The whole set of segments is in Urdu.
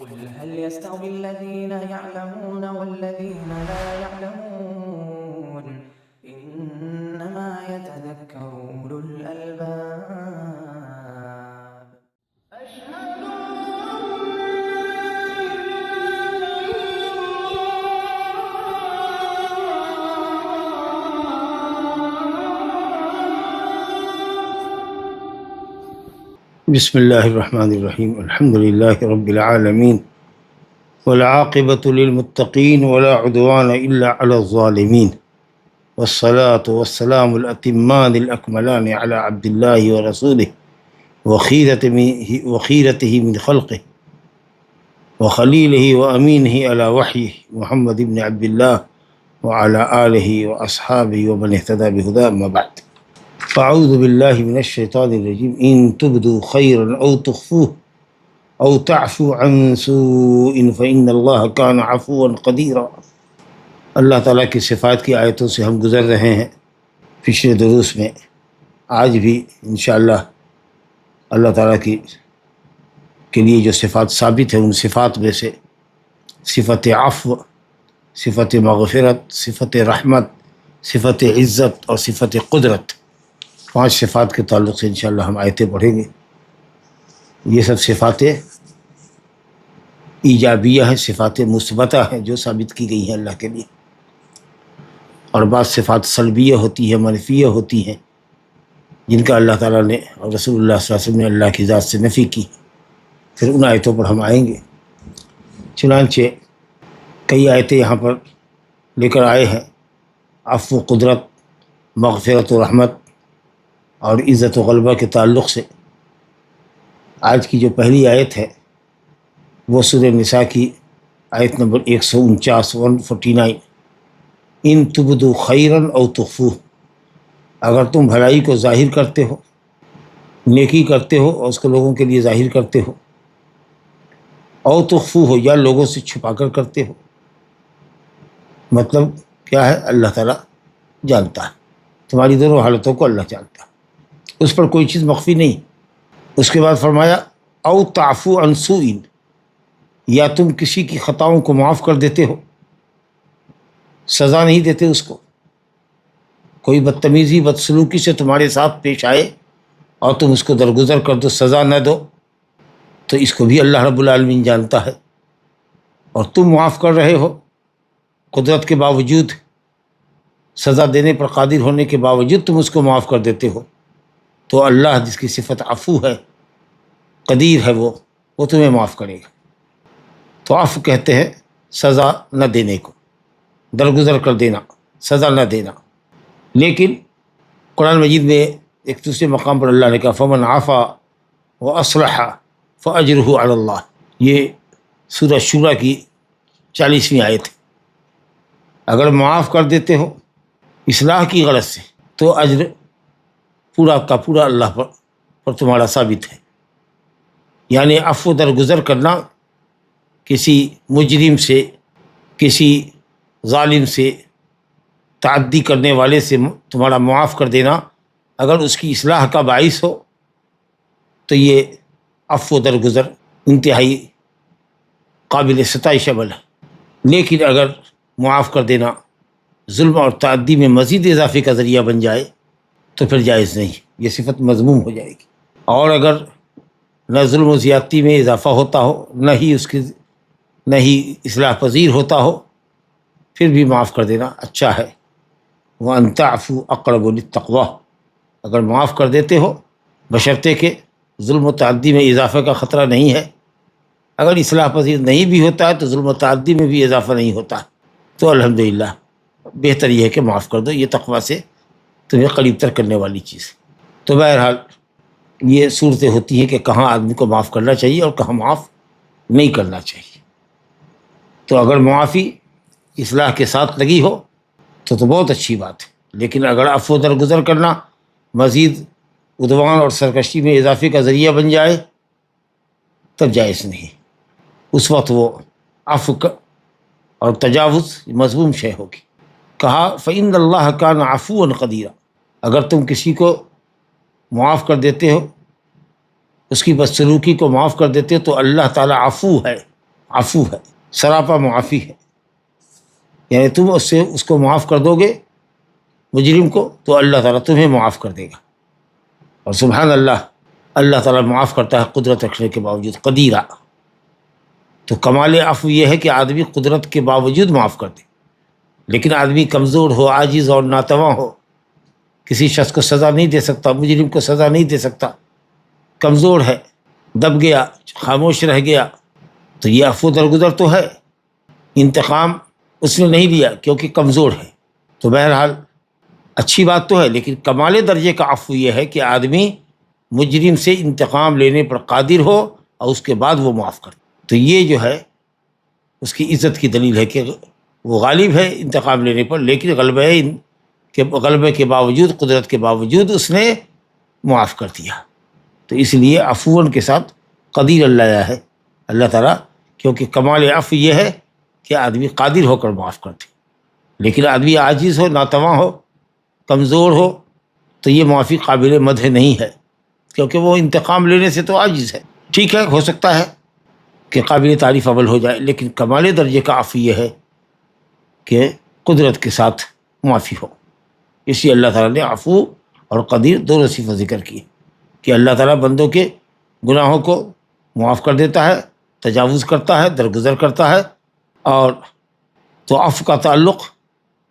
قل هل يستوي الذين يعلمون والذين لا يعلمون إنما يتذكر أولو الألباب أشهد بسم اللہ الرحمن الرحیم الحمد للہ رب العالمین والعاقبۃ للمتقین ولا عدوان الا علی الظالمین والصلاة والسلام الاتمان الاکملان علی عبد اللہ ورسولہ وخیرتہ من خلقہ وخلیلہ وامینہ علی وحیہ محمد بن عبد اللہ وعلی آلہ واصحابہ ومن اہتدی بہداہ اما بعد فاعوذ باللہ من الشیطان الرجیم ان تبدوا خیرا او تخفوه او تعفو عن سوء فإن اللہ کان عفوا قدیرا۔ اللہ تعالیٰ کی صفات کی آیتوں سے ہم گزر رہے ہیں پچھلے دروس میں۔ آج بھی انشاءاللہ اللہ تعالیٰ کے لیے جو صفات ثابت ہیں ان صفات میں سے صفت عفو، صفت مغفرت، صفت رحمت، صفت عزت اور صفت قدرت، 5 صفات کے تعلق سے انشاءاللہ ہم آیتیں پڑھیں گے۔ یہ سب صفات ایجابیہ ہیں، صفات مثبتہ ہیں جو ثابت کی گئی ہیں اللہ کے لیے، اور بعض صفات سلبیہ ہوتی ہیں، منفیہ ہوتی ہیں، جن کا اللہ تعالیٰ نے اور رسول اللہ صلی اللہ علیہ وسلم نے اللہ کی ذات سے نفی کی۔ پھر ان آیتوں پر ہم آئیں گے۔ چنانچہ کئی آیتیں یہاں پر لے کر آئے ہیں عفو، قدرت، مغفرت و رحمت اور عزت و غلبہ کے تعلق سے۔ آج کی جو پہلی آیت ہے وہ سورہ نساء کی آیت نمبر 149 149، ان تبدوا خیرا او تخفوه، اگر تم بھلائی کو ظاہر کرتے ہو، نیکی کرتے ہو اور اس کو لوگوں کے لیے ظاہر کرتے ہو، او تخفوه یا لوگوں سے چھپا کر کرتے ہو، مطلب کیا ہے؟ اللہ تعالیٰ جانتا ہے تمہاری دونوں حالتوں کو، اللہ جانتا ہے، اس پر کوئی چیز مخفی نہیں۔ اس کے بعد فرمایا او تعفو عن سوء، یا تم کسی کی خطاؤں کو معاف کر دیتے ہو، سزا نہیں دیتے اس کو۔ کوئی بدتمیزی، بدسلوکی سے تمہارے ساتھ پیش آئے اور تم اس کو درگزر کر دو، سزا نہ دو، تو اس کو بھی اللہ رب العالمین جانتا ہے، اور تم معاف کر رہے ہو قدرت کے باوجود، سزا دینے پر قادر ہونے کے باوجود تم اس کو معاف کر دیتے ہو، تو اللہ جس کی صفت عفو ہے، قدیر ہے، وہ تمہیں معاف کرے گا۔ تو عفو کہتے ہیں سزا نہ دینے کو، درگزر کر دینا، سزا نہ دینا۔ لیکن قرآن مجید میں ایک دوسرے مقام پر اللہ نے کہا فمن عفا واصلح فاجرہ علی اللہ، یہ سورہ شورى کی 40ویں آیت ہے۔ اگر معاف کر دیتے ہو اصلاح کی غرض سے تو اجر پورا کا پورا اللہ پر تمہارا ثابت ہے۔ یعنی عفو درگزر کرنا، کسی مجرم سے، کسی ظالم سے، تعدی کرنے والے سے تمہارا معاف کر دینا، اگر اس کی اصلاح کا باعث ہو تو یہ عفو درگزر انتہائی قابل ستائش عمل ہے۔ لیکن اگر معاف کر دینا ظلم اور تعدی میں مزید اضافے کا ذریعہ بن جائے تو پھر جائز نہیں، یہ صفت مذموم ہو جائے گی۔ اور اگر نہ ظلم و زیادتی میں اضافہ ہوتا ہو، نہ ہی اصلاح پذیر ہوتا ہو، پھر بھی معاف کر دینا اچھا ہے۔ وَأَن تَعْفُوا أَقْرَبُ لِلتَّقْوَىٰ، اگر معاف کر دیتے ہو بشرطے کہ ظلم و تعدی میں اضافے کا خطرہ نہیں ہے۔ اگر اصلاح پذیر نہیں بھی ہوتا ہے تو ظلم و تعدی میں بھی اضافہ نہیں ہوتا، تو الحمدللہ بہتر یہ ہے کہ معاف کر دو، یہ تقویٰ سے تمہیں قریب تر کرنے والی چیز۔ تو بہرحال یہ صورتیں ہوتی ہیں کہ کہاں آدمی کو معاف کرنا چاہیے اور کہاں معاف نہیں کرنا چاہیے۔ تو اگر معافی اصلاح کے ساتھ لگی ہو تو بہت اچھی بات ہے، لیکن اگر عفو درگزر کرنا مزید عدوان اور سرکشی میں اضافے کا ذریعہ بن جائے تب جائز نہیں، اس وقت وہ عفو اور تجاوز مذموم شے ہوگی۔ کہا فإن اللہ کان عفوا قدیرا، اگر تم کسی کو معاف کر دیتے ہو، اس کی بدسلوکی کو معاف کر دیتے ہو، تو اللہ تعالیٰ عفو ہے، عفو ہے، سراپا معافی ہے، یعنی تم اس کو معاف کر دو گے مجرم کو تو اللہ تعالیٰ تمہیں معاف کر دے گا۔ اور سبحان اللہ، اللہ تعالیٰ معاف کرتا ہے قدرت رکھنے کے باوجود، قدیرہ۔ تو کمال عفو یہ ہے کہ آدمی قدرت کے باوجود معاف کر دے، لیکن آدمی کمزور ہو، عاجز اور ناتواں ہو، کسی شخص کو سزا نہیں دے سکتا، مجرم کو سزا نہیں دے سکتا، کمزور ہے، دب گیا، خاموش رہ گیا، تو یہ عفو درگزر تو ہے، انتقام اس نے نہیں لیا کیونکہ کمزور ہے۔ تو بہرحال اچھی بات تو ہے، لیکن کمال درجے کا عفو یہ ہے کہ آدمی مجرم سے انتقام لینے پر قادر ہو اور اس کے بعد وہ معاف کر۔ تو یہ جو ہے اس کی عزت کی دلیل ہے کہ وہ غالب ہے انتقام لینے پر، لیکن غلبے کے باوجود، قدرت کے باوجود اس نے معاف کر دیا۔ تو اس لیے عفون کے ساتھ قدیر اللہ ہے اللہ تعالیٰ، کیونکہ کمال عفو یہ ہے کہ آدمی قادر ہو کر معاف کر دے، لیکن آدمی عاجز ہو، ناتواں ہو، کمزور ہو تو یہ معافی قابل مدح نہیں ہے، کیونکہ وہ انتقام لینے سے تو عاجز ہے۔ ٹھیک ہے، ہو سکتا ہے کہ قابل تعریف عمل ہو جائے، لیکن کمال درجے کا عفو یہ ہے کہ قدرت کے ساتھ معافی ہو۔ اس لیے اللہ تعالیٰ نے عفو اور قدیر دونوں صفت ذکر کی کہ اللہ تعالیٰ بندوں کے گناہوں کو معاف کر دیتا ہے، تجاوز کرتا ہے، درگزر کرتا ہے، اور تو عفو کا تعلق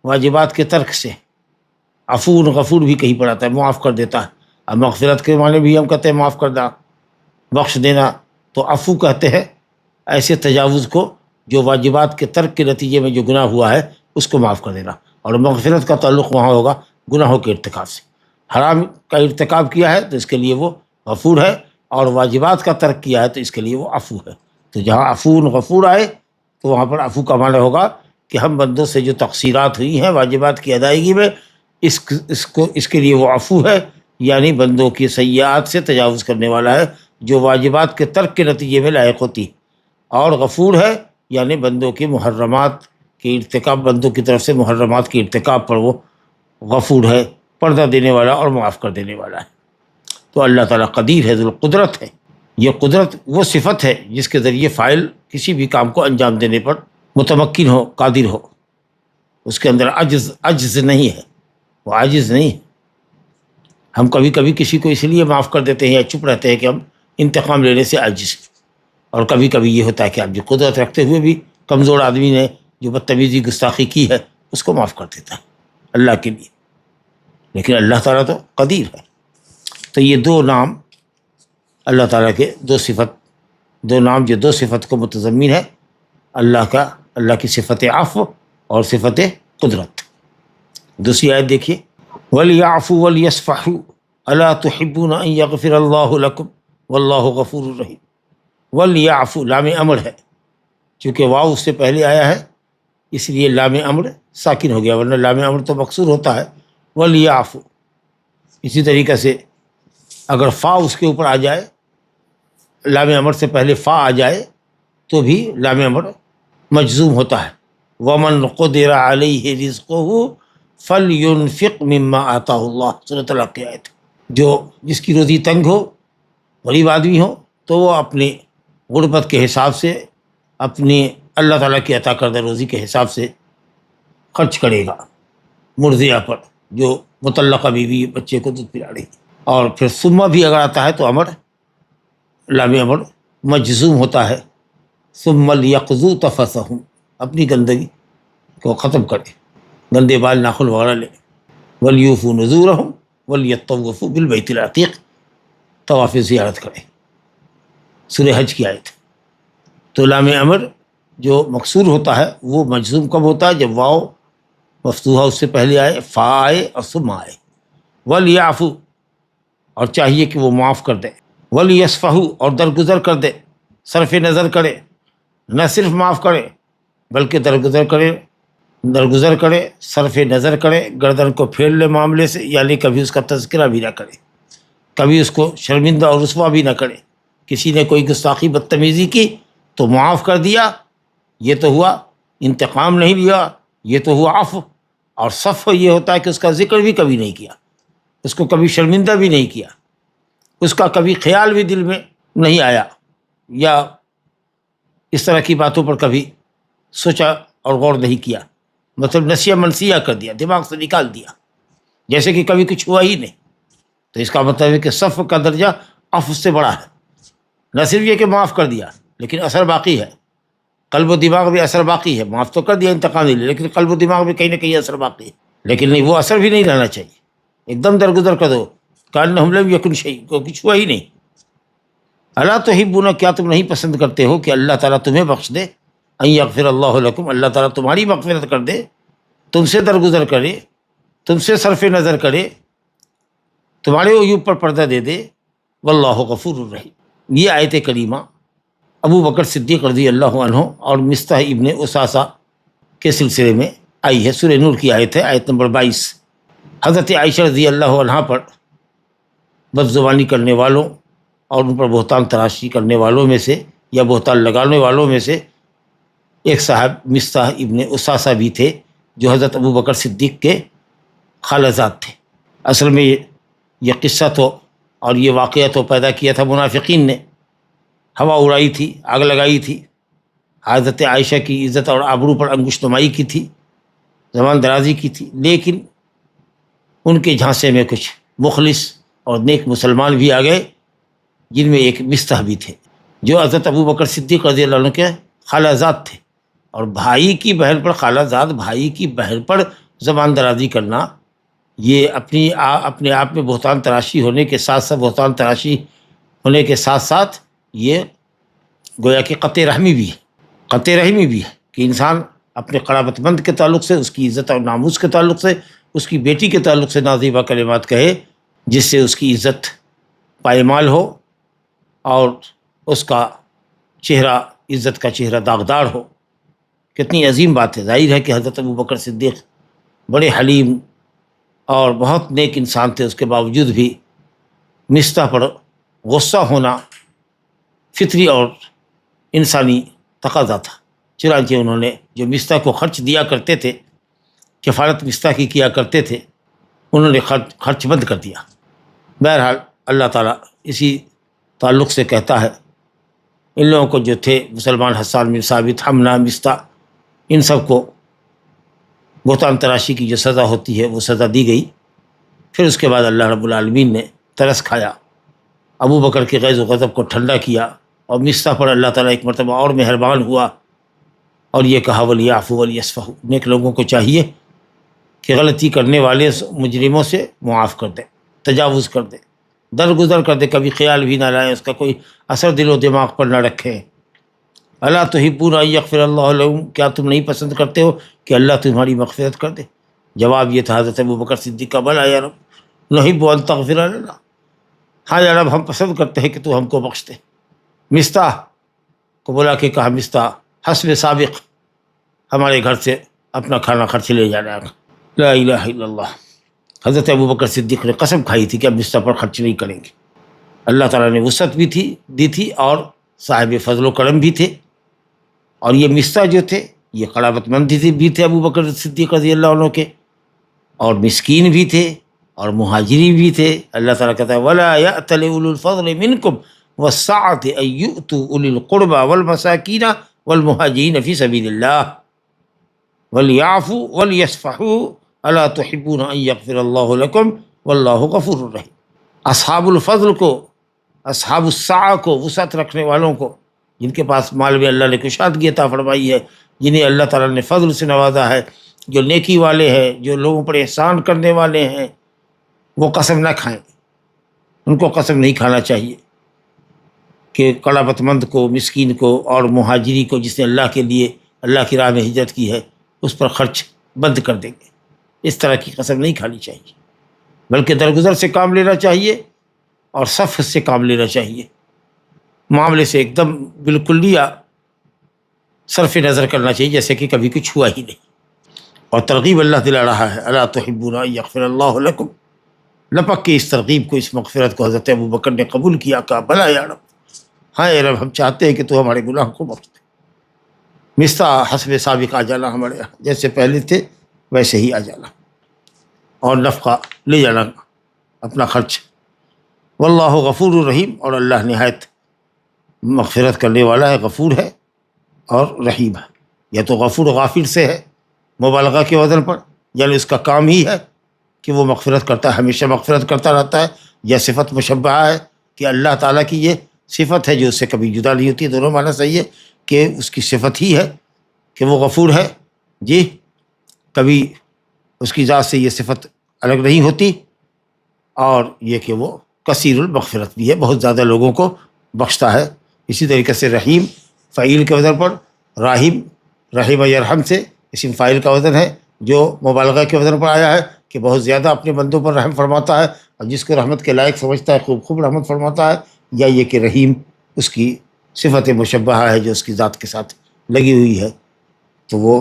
واجبات کے ترک سے، عفو غفور بھی کہیں پر آتا ہے، معاف کر دیتا ہے۔ اب مغفرت کے معنی بھی ہم کہتے ہیں معاف کرنا، بخش دینا، تو عفو کہتے ہیں ایسے تجاوز کو جو واجبات کے ترک کے نتیجے میں جو گناہ ہوا ہے اس کو معاف کر دینا، اور مغفرت کا تعلق وہاں ہوگا گناہوں کے ارتکاب سے۔ حرام کا ارتکاب کیا ہے تو اس کے لیے وہ غفور ہے، اور واجبات کا ترک کیا ہے تو اس کے لیے وہ عفو ہے۔ تو جہاں عفو غفور آئے تو وہاں پر عفو کا معنی ہوگا کہ ہم بندوں سے جو تقصیرات ہوئی ہیں واجبات کی ادائیگی میں، اس کے لیے وہ عفو ہے، یعنی بندوں کی سیئات سے تجاوز کرنے والا ہے جو واجبات کے ترک کے نتیجے میں لاحق ہوتی، اور غفور ہے یعنی بندوں کے محرمات کے ارتکاب، بندوں کی طرف سے محرمات کے ارتکاب پر وہ غفور ہے، پردہ دینے والا اور معاف کر دینے والا ہے۔ تو اللہ تعالیٰ قدیر ہے، ذو القدرت ہے۔ یہ قدرت وہ صفت ہے جس کے ذریعے فاعل کسی بھی کام کو انجام دینے پر متمکن ہو، قادر ہو، اس کے اندر عجز نہیں ہے، وہ عاجز نہیں ہے۔ ہم کبھی کبھی کسی کو اس لیے معاف کر دیتے ہیں یا چپ رہتے ہیں کہ ہم انتقام لینے سے عاجز ہیں، اور کبھی کبھی یہ ہوتا ہے کہ آپ جو قدرت رکھتے ہوئے بھی کمزور آدمی نے جو بدتمیزی گستاخی کی ہے اس کو معاف کر دیتا ہے اللہ کے لیے، لیکن اللہ تعالیٰ تو قدیر ہے۔ تو یہ دو نام اللہ تعالیٰ کے دو نام جو دو صفت کو متضمن ہے، اللہ کی صفت عفو اور صفت قدرت۔ دوسری آیت دیکھیے، وَلْيَعْفُوا وَلْيَصْفَحُوا أَلَا تُحِبُّونَ أَن يَغْفِرَ اللَّهُ لَكُمْ وَاللَّهُ غَفُورٌ رَحِيمٌ۔ وَلْيَعْفُوا لام امر ہے، چونکہ واو اس سے پہلے آیا ہے اس لیے لام امر ساکن ہو گیا، ورنہ لام امر تو مکسور ہوتا ہے۔ وَلْيَعْفُوا، اسی طریقے سے اگر فا اس کے اوپر آ جائے، لام امر سے پہلے فا آ جائے تو بھی لام امر مجزوم ہوتا ہے۔ وَمَنْ قُدِرَ عَلَيْهِ رِزْقُهُ فَلْيُنْفِقْ مِمَّا آتَاهُ اللَّهُ، سورۃ الحق کی آیت۔ جس کی روزی تنگ ہو، غریب آدمی ہو، تو وہ اپنے غربت کے حساب سے، اپنی اللہ تعالیٰ کی عطا کردہ روزی کے حساب سے خرچ کرے گا مرضیہ پر، جو مطلقہ بیوی بچے کو دودھ پلا رہی۔ اور پھر ثم بھی اگر آتا ہے تو لام امر مجزوم ہوتا ہے، ثم لیقضوا تفثہم، اپنی گندگی کو ختم کرے، گندے بال ناخن وغیرہ لے۔ ولیوفوا نذورہم ولیطوفوا بالبیت العتیق، طواف زیارت کرے، سورہ حج کی آیت۔ تو لام امر جو مکسور ہوتا ہے وہ مجزوم کب ہوتا ہے؟ جب واو مفتوحہ اس سے پہلے آئے، فا آئے اور ثم آئے۔ ولیعفوا، اور چاہیے کہ وہ معاف کر دے، ولیصفحوا، اور درگزر کر دے، صرف نظر کرے، نہ صرف معاف کرے بلکہ درگزر کرے، صرف نظر کرے، گردن کو پھیر لے معاملے سے، یعنی کبھی اس کا تذکرہ بھی نہ کرے، کبھی اس کو شرمندہ اور رسوا بھی نہ کرے۔ کسی نے کوئی گستاخی بدتمیزی کی تو معاف کر دیا، یہ تو ہوا انتقام نہیں لیا، یہ تو ہوا عفو۔ اور صفح یہ ہوتا ہے کہ اس کا ذکر بھی کبھی نہیں کیا، اس کو کبھی شرمندہ بھی نہیں کیا، اس کا کبھی خیال بھی دل میں نہیں آیا، یا اس طرح کی باتوں پر کبھی سوچا اور غور نہیں کیا، مطلب نسیہ منسیہ کر دیا، دماغ سے نکال دیا، جیسے کہ کبھی کچھ ہوا ہی نہیں. تو اس کا مطلب ہے کہ صف کا درجہ عفو سے بڑا ہے. نہ صرف یہ کہ معاف کر دیا لیکن اثر باقی ہے، قلب و دماغ میں اثر باقی ہے. معاف تو کر دیا انتقامی، لیکن قلب و دماغ میں کہیں نہ کہیں اثر باقی ہے. لیکن نہیں، وہ اثر بھی نہیں رہنا چاہیے، ایک دم درگزر کر دو، کانہم لم یکن شیء، کو کچھ ہوا ہی نہیں. الا تحبون، کیا تم نہیں پسند کرتے ہو کہ اللہ تعالیٰ تمہیں بخش دے، ان یغفر اللہ لکم، اللہ تعالیٰ تمہاری مغفرت کر دے، تم سے درگزر کرے، تم سے صرف نظر کرے، تمہارے عیوب پر پردہ دے دے. واللہ غفور الرحیم. یہ آیت کریمہ ابو بکر صدیق رضی اللہ عنہ اور مصطح ابن اساسہ کے سلسلے میں آئی ہے. سورہ نور کی آیت ہے، آیت نمبر 22. حضرت عائشہ رضی اللہ عنہ پر بد زبانی کرنے والوں اور ان پر بہتان تراشی کرنے والوں میں سے یا بہتان لگانے والوں میں سے ایک صاحب مصطح ابن اساسہ بھی تھے، جو حضرت ابو بکر صدیق کے خالزاد تھے. اصل میں یہ قصہ تو اور یہ واقعہ تو پیدا کیا تھا منافقین نے، ہوا اڑائی تھی، آگ لگائی تھی، حضرت عائشہ کی عزت اور آبرو پر انگشت نمائی کی تھی، زبان درازی کی تھی. لیکن ان کے جھانسے میں کچھ مخلص اور نیک مسلمان بھی آ گئے، جن میں ایک مصطح بھی تھے، جو حضرت ابو بکر صدیق رضی اللہ عنہ کے خالزاد تھے. اور بھائی کی بہن پر، خالزاد بھائی کی بہن پر زبان درازی کرنا، یہ اپنے آپ میں بہتان تراشی ہونے کے ساتھ ساتھ یہ گویا کہ قطع رحمی بھی ہے کہ انسان اپنے قرابت مند کے تعلق سے، اس کی عزت اور ناموس کے تعلق سے، اس کی بیٹی کے تعلق سے نازیبہ کلمات کہے، جس سے اس کی عزت پائمال ہو اور اس کا چہرہ، عزت کا چہرہ داغدار ہو. کتنی عظیم بات ہے. ظاہر ہے کہ حضرت ابو بکر صدیق بڑے حلیم اور بہت نیک انسان تھے، اس کے باوجود بھی مصطح پر غصہ ہونا فطری اور انسانی تقاضا تھا. چنانچہ انہوں نے جو مصطح کو خرچ دیا کرتے تھے، کفالت مصطح کی کیا کرتے تھے، انہوں نے خرچ بند کر دیا. بہرحال اللہ تعالیٰ اسی تعلق سے کہتا ہے، ان لوگوں کو جو تھے مسلمان، حسان بن ثابت، حمنہ، مصطح، ان سب کو بہتان تراشی کی جو سزا ہوتی ہے وہ سزا دی گئی. پھر اس کے بعد اللہ رب العالمین نے ترس کھایا، ابو بکر کے غیظ و غضب کو ٹھنڈا کیا، اور مصطح پر اللہ تعالیٰ ایک مرتبہ اور مہربان ہوا اور یہ کہا وَلْيَعْفُوا وَلْيَصْفَحُوا. نیک لوگوں کو چاہیے کہ غلطی کرنے والے مجرموں سے معاف کر دیں، تجاوز کر دیں، درگزر کر دیں، کبھی خیال بھی نہ لائیں، اس کا کوئی اثر دل و دماغ پر نہ رکھیں. الا تحبون ان یغفر اللہ لکم، کیا تم نہیں پسند کرتے ہو کہ اللہ تمہاری مغفرت کر دے؟ جواب یہ تھا حضرت ابو بکر صدیق کا، بلا یا رب نحب ان تغفر لنا، ہاں یا رب ہم پسند کرتے ہیں کہ تو ہم کو بخش دے. مصطح کو بلا کے کہا، مصطح حسب سابق، ہمارے گھر سے اپنا کھانا خرچ لے جانا. لا الہ الا اللہ. حضرت ابو بکر صدیق نے قسم کھائی تھی کہ اب مصطح پر خرچ نہیں کریں گے. اللہ تعالیٰ نے وسعت بھی دی تھی اور صاحب فضل و کرم بھی تھے. اور یہ مصطح جو تھے یہ قرابت مند بھی تھے ابو بکر صدیق رضی اللہ عنہ کے، اور مسکین بھی تھے اور مہاجری بھی تھے. اللہ تعالیٰ کہتا ہے وَلَا يَأْتَلِ أُولُو الْفَضْلِ مِنْكُمْ وَالسَّعَةِ أَن يُؤْتُوا أُولِي الْقُرْبَى وَالْمَسَاكِينَ وَالْمُهَاجِرِينَ فِي سَبِيلِ اللَّهِ وَلْيَعْفُوا وَلْيَصْفَحُوا أَلَا تُحِبُّونَ أَن يَغْفِرَ اللَّهُ لَكُمْ وَاللَّهُ غَفُورٌ رَحِيمٌ. اصحاب الفضل کو، اصحاب السعہ کو، وسعت رکھنے والوں کو، جن کے پاس مال میں اللہ نے کشادگی عطا فرمائی ہے، جنہیں اللہ تعالیٰ نے فضل سے نوازا ہے، جو نیکی والے ہیں، جو لوگوں پر احسان کرنے والے ہیں، وہ قسم نہ کھائیں. ان کو قسم نہیں کھانا چاہیے کہ قرابت مند کو، مسکین کو اور مہاجری کو، جس نے اللہ کے لیے، اللہ کی راہ میں ہجرت کی ہے، اس پر خرچ بند کر دیں گے. اس طرح کی قسم نہیں کھانی چاہیے، بلکہ درگزر سے کام لینا چاہیے اور صف سے کام لینا چاہیے. معاملے سے ایک دم بالکلیہ صرف نظر کرنا چاہیے جیسے کہ کبھی کچھ ہوا ہی نہیں. اور ترغیب اللہ دلا رہا ہے، الا تحبون ان یغفر اللہ لکم. لپک کے اس ترغیب کو، اس مغفرت کو حضرت ابو بکر نے قبول کیا، کہا بلا یا رب، ہاں اے رب ہم چاہتے ہیں کہ تو ہمارے گناہ کو بخش دے. مصطح حسب سابق آ جانا، ہمارے یہاں جیسے پہلے تھے ویسے ہی آ جانا، اور نفقہ لے جانا، اپنا خرچ. واللہ غفور الرحیم، اور اللہ نہایت مغفرت کرنے والا ہے، غفور ہے اور رحیم ہے. یا تو غفور و غافر سے ہے مبالغہ کے وزن پر، یعنی اس کا کام ہی ہے کہ وہ مغفرت کرتا ہے، ہمیشہ مغفرت کرتا رہتا ہے، یا صفت مشبہہ ہے کہ اللہ تعالیٰ کی یہ صفت ہے جو اس سے کبھی جدا نہیں ہوتی. دونوں معنی صحیح ہے کہ اس کی صفت ہی ہے کہ وہ غفور ہے، جی، کبھی اس کی ذات سے یہ صفت الگ نہیں ہوتی، اور یہ کہ وہ کثیر المغفرت بھی ہے، بہت زیادہ لوگوں کو بخشتا ہے. اسی طریقے سے رحیم فعیل کے وزن پر، راحم رحیم یرحم سے اسم فاعل کا وزن ہے جو مبالغہ کے وزن پر آیا ہے کہ بہت زیادہ اپنے بندوں پر رحم فرماتا ہے، اور جس کو رحمت کے لائق سمجھتا ہے خوب خوب رحمت فرماتا ہے. یا یہ کہ رحیم اس کی صفت مشبہہ ہے جو اس کی ذات کے ساتھ لگی ہوئی ہے، تو وہ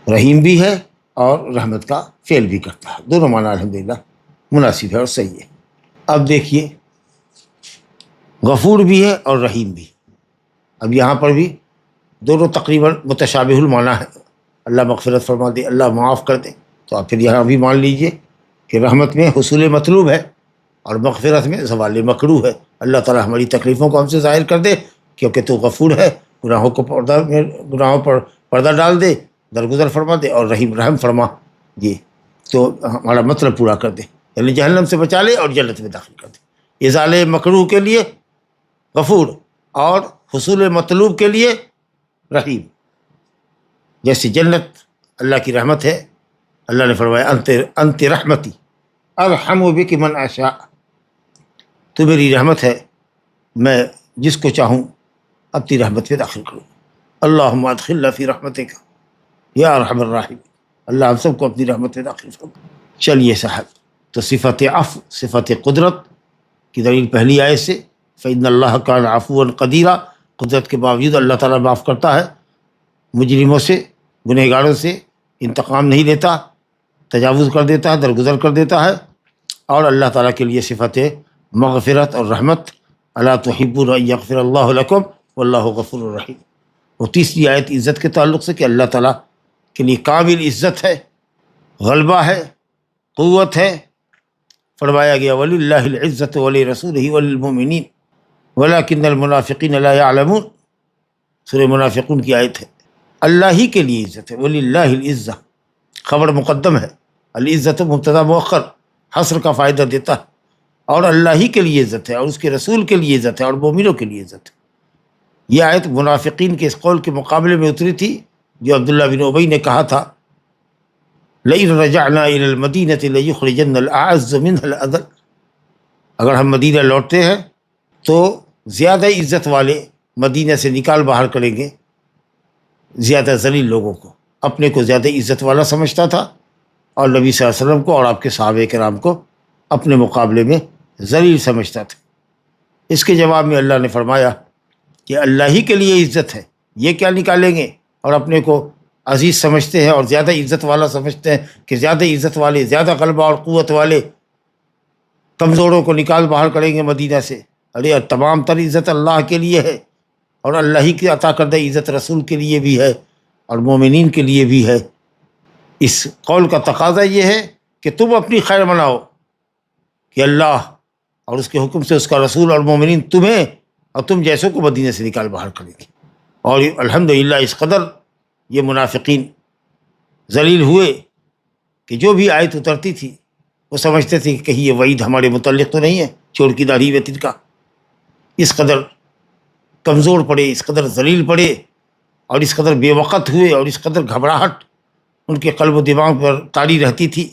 رحیم بھی ہے اور رحمت کا فعل بھی کرتا ہے. دونوں معنی الحمدللہ مناسب ہے اور صحیح ہے. اب دیکھیے غفور بھی ہے اور رحیم بھی. اب یہاں پر بھی دونوں تقریباً متشابہ المعنی ہے. اللہ مغفرت فرما دے، اللہ معاف کر دے، تو آپ پھر یہاں بھی مان لیجئے کہ رحمت میں حصول مطلوب ہے اور مغفرت میں زوال مکروہ ہے. اللہ تعالیٰ ہماری تکلیفوں کو ہم سے ظاہر کر دے کیونکہ تو غفور ہے، گناہوں پر پردہ ڈال دے، درگزر فرما دے، اور رحم فرما جی، تو ہمارا مطلب پورا کر دے، یعنی جہنم سے بچا لے اور جنت میں داخل کر دے. ازالے مکروہ کے لیے غفور اور حصول مطلوب کے لیے رحیم. جیسے جنت اللہ کی رحمت ہے، اللہ نے فرمایا انت رحمتی ارحم بک من اشاء، تو میری رحمت ہے، میں جس کو چاہوں اپنی رحمت میں داخل کروں. اللہم ادخلنا فی رحمتک یا ارحم الراحمین، اللہ ہم سب کو اپنی رحمت میں داخل کروں. چلیے صاحب، تو صفت عفو، صفت قدرت کی دلیل پہلی آیت سے، فإن اللہ کان عفوا قدیرا، قدرت کے باوجود اللہ تعالیٰ معاف کرتا ہے، مجرموں سے، گنہگاروں سے انتقام نہیں لیتا، تجاوز کر دیتا ہے، درگزر کر دیتا ہے. اور اللہ تعالیٰ کے لیے صفت مغفرت اور رحمت، الا تحبون ان یغفر اللہ لکم واللہ غفور الرحیم. وہ تیسری آیت عزت کے تعلق سے کہ اللہ تعالیٰ کے لیے کامل عزت ہے، غلبہ ہے، قوت ہے. فرمایا گیا وَلِلَّهِ الْعِزَّةُ وَلِرَسُولِهِ وَلِلْمُؤْمِنِينَ وَلَكِنَّ الْمُنَافِقِينَ لَا يَعْلَمُونَ. سورہ منافقون کی آیت ہے. اللہ ہی کے لیے عزت ہے، وَلِلَّهِ الْعِزَّةُ خبر مقدم ہے، العزت مبتدا مؤخر حصر کا فائدہ دیتا ہے، اور اللہ ہی کے لیے عزت ہے اور اس کے رسول کے لیے عزت ہے اور مومنوں کے لیے عزت ہے. یہ آیت منافقین کے اس قول کے مقابلے میں اتری تھی جو عبداللہ بن ابی نے کہا تھا لئن رجعنا الى المدینۃ لیخرجن الاعز منها الاذل، اگر ہم مدینہ لوٹتے ہیں تو زیادہ عزت والے مدینہ سے نکال باہر کریں گے زیادہ ذلیل لوگوں کو. اپنے کو زیادہ عزت والا سمجھتا تھا اور نبی صلی اللہ علیہ وسلم کو اور آپ کے صحابہ کرام کو اپنے مقابلے میں ذلیل سمجھتا تھا. اس کے جواب میں اللہ نے فرمایا کہ اللہ ہی کے لیے عزت ہے، یہ کیا نکالیں گے، اور اپنے کو عزیز سمجھتے ہیں اور زیادہ عزت والا سمجھتے ہیں کہ زیادہ عزت والے، زیادہ غلبہ اور قوت والے کمزوروں کو نکال باہر کریں گے مدینہ سے. ارے تمام تر عزت اللہ کے لیے ہے، اور اللہ ہی کی عطا کردہ عزت رسول کے لیے بھی ہے اور مومنین کے لیے بھی ہے. اس قول کا تقاضا یہ ہے کہ تم اپنی خیر مناؤ کہ اللہ اور اس کے حکم سے اس کا رسول اور مومنین تمہیں اور تم جیسوں کو مدینہ سے نکال باہر کریں گے. اور الحمدللہ اس قدر یہ منافقین ذلیل ہوئے کہ جو بھی آیت اترتی تھی وہ سمجھتے تھے کہ کہیں یہ وعید ہمارے متعلق تو نہیں ہے، چور کی داڑھی میں تن کا. اس قدر کمزور پڑے، اس قدر ذلیل پڑے اور اس قدر بے وقت ہوئے اور اس قدر گھبراہٹ ان کے قلب و دماغ پر طاری رہتی تھی.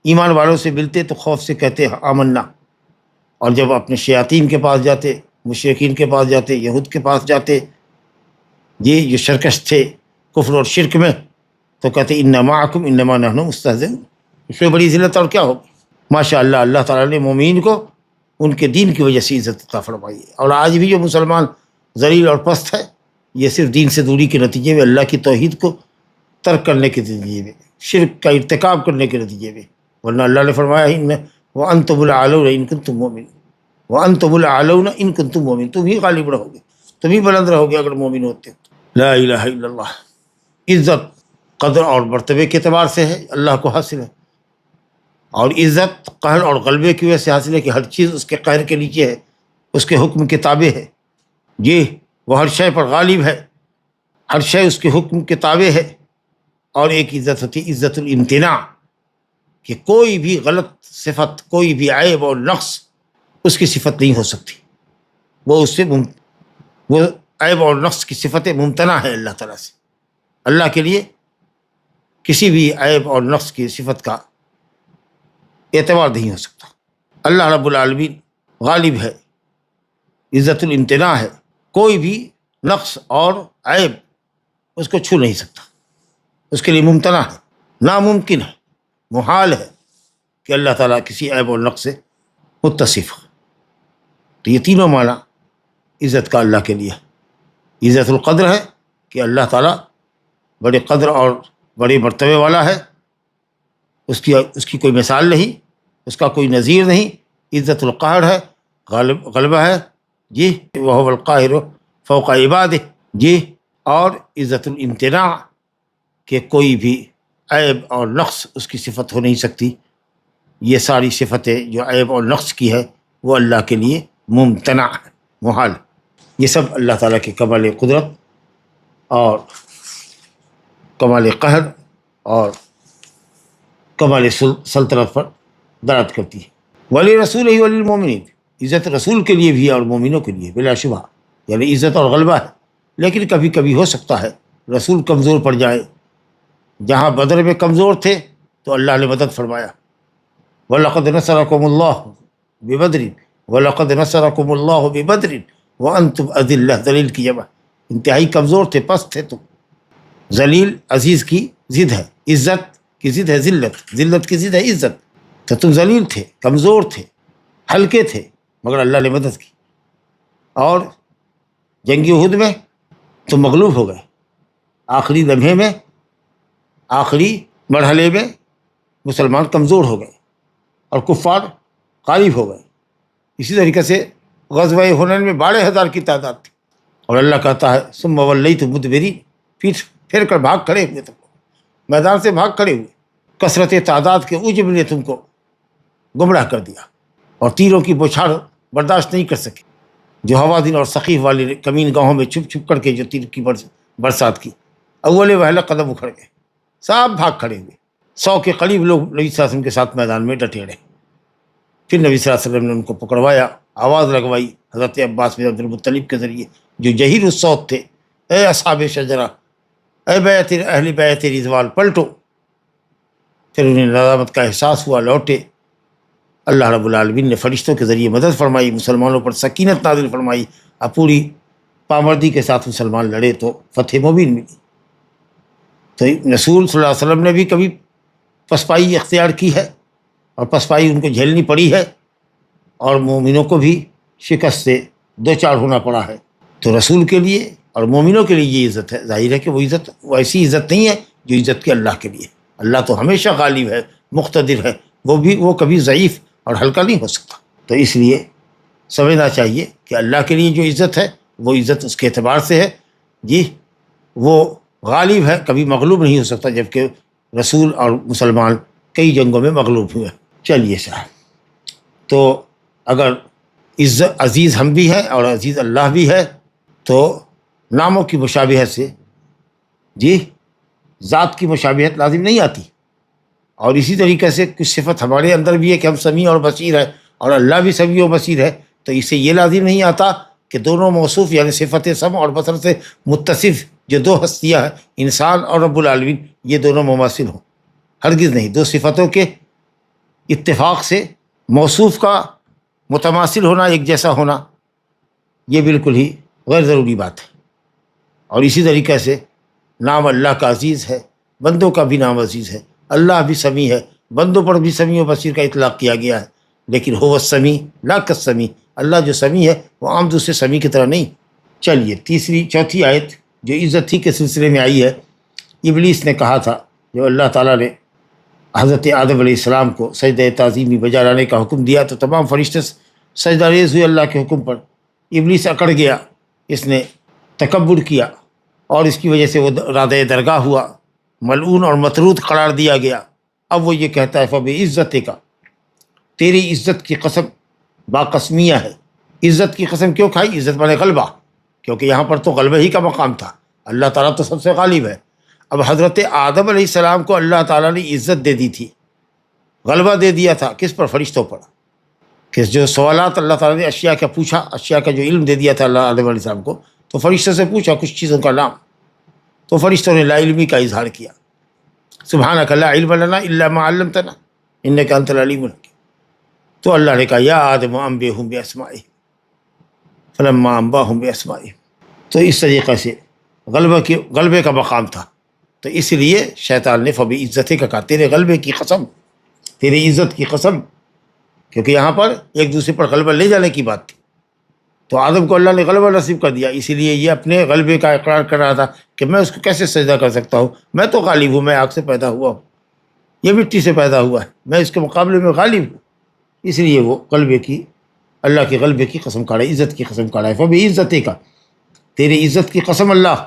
ایمان والوں سے ملتے تو خوف سے کہتے آمنا، اور جب اپنے شیاطین کے پاس جاتے، مشرکین کے پاس جاتے، یہود کے پاس جاتے، یہ جو شرکش تھے کفر اور شرک میں، تو کہتے انما معکم انما نحن مستہزئون. اس سے بڑی ذلت اور کیا ہوگی. ماشاء اللہ، اللہ تعالیٰ نے مومین کو ان کے دین کی وجہ سے عزت عطا فرمائی ہے. اور آج بھی جو مسلمان ذلیل اور پست ہے، یہ صرف دین سے دوری کے نتیجے میں، اللہ کی توحید کو ترک کرنے کے نتیجے میں، شرک کا ارتکاب کرنے کے نتیجے میں. ورنہ اللہ نے فرمایا وَأَنْتُمُ الْأَعْلَوْنَ إِن كُنتُم مُؤْمِنِينَ، وَأَنْتُمُ الْأَعْلَوْنَ إِن كُنتُم مُؤْمِنِينَ، تم ہی غالب رہو گے، تم ہی بلند رہو گے اگر مومن ہوتے. لا الہ الا اللہ. عزت قدر اور مرتبے کے اعتبار سے ہے، اللہ کو حاصل ہے، اور عزت قہر اور غلبے کی وجہ سے حاصل ہے کہ ہر چیز اس کے قہر کے نیچے ہے، اس کے حکم کے تابع ہے. یہ وہ ہر شے پر غالب ہے، ہر شے اس کے حکم کے تابع ہے۔ اور ایک عزت ہوتی ہے عزت الامتناع، کہ کوئی بھی غلط صفت، کوئی بھی عیب اور نقص اس کی صفت نہیں ہو سکتی، وہ اس سے وہ عیب اور نقص کی صفتیں ممتنع ہے اللہ تعالیٰ سے۔ اللہ کے لیے کسی بھی عیب اور نقص کی صفت کا اعتبار نہیں ہو سکتا۔ اللہ رب العالمین غالب ہے، عزت الامتناع ہے، کوئی بھی نقص اور عیب اس کو چھو نہیں سکتا، اس کے لیے ممتنع ہے، ناممکن ہے، محال ہے کہ اللہ تعالیٰ کسی عیب اور نقص سے متصف ہو۔ تو یہ تینوں معنی عزت کا اللہ کے لیے ہے۔ عزت القدر ہے کہ اللہ تعالیٰ بڑے قدر اور بڑے مرتبے والا ہے، اس کی کوئی مثال نہیں، اس کا کوئی نظیر نہیں۔ عزت القہر ہے، غلبہ ہے جی، وہو القاہر فوق عبادہ جی۔ اور عزت الامتناع کہ کوئی بھی عیب اور نقص اس کی صفت ہو نہیں سکتی۔ یہ ساری صفتیں جو عیب اور نقص کی ہے وہ اللہ کے لیے ممتنع ہے، محال۔ یہ سب اللہ تعالیٰ کے کمال قدرت اور کمال قہر اور کمال سلطنت پر دلالت کرتی ہے۔ ولی رسول ہی ولی المومنین، عزت رسول کے لیے بھی ہے اور مومنوں کے لیے بلا شبہ، یعنی عزت اور غلبہ ہے۔ لیکن کبھی کبھی ہو سکتا ہے رسول کمزور پڑ جائے، جہاں بدر میں کمزور تھے تو اللہ نے مدد فرمایا، وَلَقَدْ نَصَرَكُمُ اللَّهُ بِبَدْرٍ وَلَقَدْ نَصَرَكُمُ اللَّهُ بِبَدْرٍ وَأَنْتُمْ أَذِلَّةٌ، ذلیل کی جمع، انتہائی کمزور تھے، پست تھے تم۔ ذلیل عزیز کی ضد ہے، عزت کی ضد ہے ذلت، ذلت کی ضد ہے عزت۔ تو تم ذلیل تھے، کمزور تھے، ہلکے تھے، مگر اللہ نے مدد کی، اور جنگ احد میں تم مغلوب ہو گئے۔ آخری لمحے میں، آخری مرحلے میں مسلمان کمزور ہو گئے اور کفار غالب ہو گئے۔ اسی طریقے سے غزوہ حنین میں 12,000 کی تعداد تھی، اور اللہ کہتا ہے ثم ولیتم مدبرین، پھر کر بھاگ کھڑے ہوئے، تم میدان سے بھاگ کھڑے ہوئے۔ کثرت تعداد کے عجب نے تم کو گمراہ کر دیا، اور تیروں کی بوچھاڑ برداشت نہیں کر سکے، جو حوازن اور ثقیف والے کمین گاہوں میں چھپ چھپ کر کے جو تیر کی برسات کی، اول وہلہ قدم اکھڑ گئے، سب بھاگ کھڑے ہوئے۔ 100 کے قریب لوگ نبی صلی اللہ علیہ وسلم کے ساتھ میدان میں ڈٹے رہے۔ پھر نبی صلی اللہ علیہ وسلم نے ان کو پکڑوایا، آواز لگوائی حضرت عباس بن عبد المطلب کے ذریعے، جو جہیر الصوت تھے، اے اصحاب شجرہ، اے بیعت اہل بیعت رضوان، پلٹو۔ پھر انہیں ندامت کا احساس ہوا، لوٹے۔ اللہ رب العالمین نے فرشتوں کے ذریعے مدد فرمائی، مسلمانوں پر سکینت نازل فرمائی، اب پوری پامردی کے ساتھ مسلمان لڑے تو فتح مبین ملی۔ تو رسول صلی اللہ علیہ وسلم نے بھی کبھی پسپائی اختیار کی ہے، اور پسپائی ان کو جھیلنی پڑی ہے، اور مومنوں کو بھی شکست سے دو چار ہونا پڑا ہے۔ تو رسول کے لیے اور مومنوں کے لیے یہ عزت ہے۔ ظاہر ہے کہ وہ عزت وہ ایسی عزت نہیں ہے جو عزت کے اللہ کے لیے۔ اللہ تو ہمیشہ غالب ہے، مقتدر ہے، وہ کبھی ضعیف اور ہلکا نہیں ہو سکتا۔ تو اس لیے سمجھنا چاہیے کہ اللہ کے لیے جو عزت ہے وہ عزت اس کے اعتبار سے ہے جی، وہ غالب ہے، کبھی مغلوب نہیں ہو سکتا، جبکہ رسول اور مسلمان کئی جنگوں میں مغلوب ہوئے۔ چلیے صاحب، تو اگر عزت عزیز ہم بھی ہیں اور عزیز اللہ بھی ہے، تو ناموں کی مشابہت سے جی ذات کی مشابہت لازم نہیں آتی۔ اور اسی طریقے سے کچھ صفت ہمارے اندر بھی ہے کہ ہم سمیع اور بصیر ہے، اور اللہ بھی سمیع اور بصیر ہے، تو اس سے یہ لازم نہیں آتا کہ دونوں موصوف یعنی صفت سمع اور بصر سے متصف جو دو ہستیاں ہیں، انسان اور رب العالمین، یہ دونوں مماثل ہوں۔ ہرگز نہیں۔ دو صفتوں کے اتفاق سے موصوف کا متماثل ہونا، ایک جیسا ہونا، یہ بالکل ہی غیر ضروری بات ہے۔ اور اسی طریقے سے نام اللہ کا عزیز ہے، بندوں کا بھی نام عزیز ہے۔ اللہ بھی سمیع ہے، بندوں پر بھی سمیع و بصیر کا اطلاق کیا گیا ہے، لیکن هو السمیع لا کالسمیع، اللہ جو سمیع ہے وہ عام دوسرے سمیع کی طرح نہیں۔ چلیے چوتھی آیت جو عزت ہی کے سلسلے میں آئی ہے، ابلیس نے کہا تھا جو اللہ تعالیٰ نے حضرت آدم علیہ السلام کو سجدہ تعظیمی بجا لانے کا حکم دیا تو تمام فرشتے سجدہ ریز ہوئے اللہ کے حکم پر۔ ابلیس اکڑ گیا، اس نے تکبر کیا، اور اس کی وجہ سے وہ رادہ درگاہ ہوا، ملعون اور مطرود قرار دیا گیا۔ اب وہ یہ کہتا ہے فبعزت کا، تیری عزت کی قسم، باقسمیہ ہے۔ عزت کی قسم کیوں کھائی؟ عزت مانے غلبہ، کیونکہ یہاں پر تو غلبہ ہی کا مقام تھا، اللہ تعالیٰ تو سب سے غالب ہے۔ اب حضرت آدم علیہ السلام کو اللہ تعالیٰ نے عزت دے دی تھی، غلبہ دے دیا تھا، کس پر؟ فرشتوں پر، کہ جو سوالات اللہ تعالیٰ نے اشیاء کا پوچھا، اشیاء کا جو علم دے دیا تھا اللہ آدم علیہ السلام کو، تو فرشتوں سے پوچھا کچھ چیزوں کا نام، تو فرشتوں نے لا علمی کا اظہار کیا، سبحانک لا علم لنا الا ما علمتنا انک انت العلیم الحکیم۔ تو اللہ نے کہا یا آدم انبئہم باسمائہم فلما انباہم باسمائہم۔ تو اس طریقے سے غلبے کا مقام تھا، تو اس لیے شیطان نے فبعزتک کا کہا، تیرے غلبے کی قسم، تیری عزت کی قسم، کیونکہ یہاں پر ایک دوسرے پر غلبہ لے جانے کی بات تھی، تو آدم کو اللہ نے غلبہ نصیب کر دیا، اسی لیے یہ اپنے غلبے کا اقرار کر رہا تھا کہ میں اس کو کیسے سجدہ کر سکتا ہوں، میں تو غالب ہوں، میں آگ سے پیدا ہوا ہوں، یہ مٹی سے پیدا ہوا ہے، میں اس کے مقابلے میں غالب ہوں۔ اس لیے وہ اللہ کے غلبے کی قسم کھا رہا ہے، عزت کی قسم کھا رہا ہے، فبعزتک کا، تیری عزت کی قسم اللہ،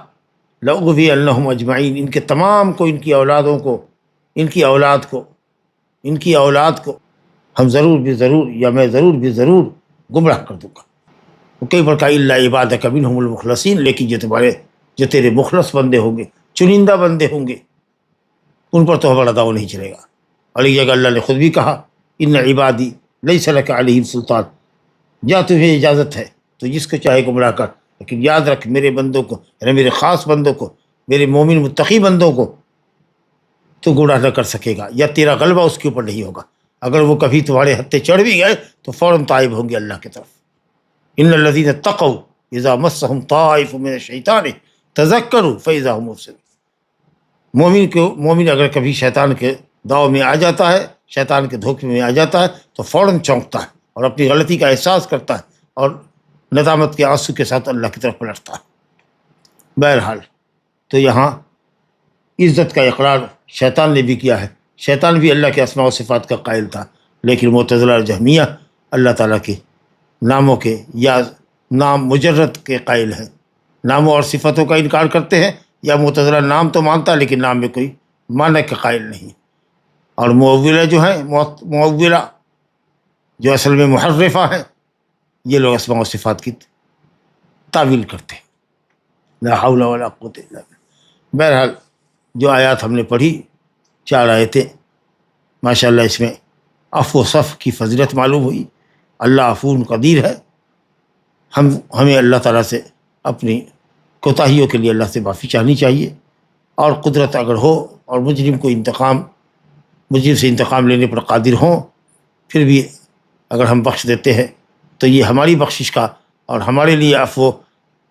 لأغوینہم اجمعین، ان کے تمام کو، ان کی اولادوں کو، ان کی اولاد کو، ان کی اولاد کو ہم ضرور بھی ضرور، یا میں ضرور بھی ضرور گمراہ کر دوں گا۔ کئی بار کہا الا عبادک منہم المخلصین، لیکن جو تیرے مخلص بندے ہوں گے، چنندہ بندے ہوں گے، ان پر تو ہمارا داؤ نہیں چلے گا۔ اور ایک جگہ اللہ نے خود بھی کہا ان عبادی لیس لک علیہم سلطان، جا تمہیں اجازت ہے تو جس کو چاہے گمراہ کر، لیکن یاد رکھ میرے بندوں کو، یعنی میرے خاص بندوں کو، میرے مومن متقی بندوں کو تو گمراہ نہ کر سکے گا، یا تیرا غلبہ اس کے اوپر نہیں ہوگا۔ اگر وہ کبھی تمہارے ہتھے چڑھ بھی گئے تو فوراً تائب ہوں گے اللہ کی طرف۔ ان الذین اتقوا اذا مسهم طائف من الشیطان تذکروا فاذا هم مبصرون، مومن اگر کبھی شیطان کے داؤ میں آ جاتا ہے، شیطان کے دھوکے میں آ جاتا ہے تو فوراً چونکتا ہے اور اپنی غلطی کا احساس کرتا ہے اور ندامت کے آنسو کے ساتھ اللہ کی طرف پلٹتا ہے۔ بہرحال تو یہاں عزت کا اقرار شیطان نے بھی کیا ہے، شیطان بھی اللہ کے اسماء و صفات کا قائل تھا، لیکن معتزلہ اور جہمیہ اللہ تعالیٰ کے ناموں کے یا نام مجرد کے قائل ہیں، ناموں اور صفتوں کا انکار کرتے ہیں، یا معتزلہ نام تو مانتا لیکن نام میں کوئی معنی کا قائل نہیں۔ اور معولہ جو ہیں، معولہ جو اصل میں محرفہ ہیں، یہ لوگ اسماء و صفات کی تعویل کرتے ہیں، لا حول ولا قوت الا باللہ۔ بہرحال جو آیات ہم نے پڑھی، 4 آیتیں، ماشاءاللہ اس میں عفو و صفح کی فضیلت معلوم ہوئی۔ اللہ عفو قدیر ہے، ہمیں اللہ تعالیٰ سے اپنی کوتاہیوں کے لیے اللہ سے معافی چاہنی چاہیے، اور قدرت اگر ہو اور مجرم سے انتقام لینے پر قادر ہوں، پھر بھی اگر ہم بخش دیتے ہیں تو یہ ہماری بخشش کا اور ہمارے لیے عفو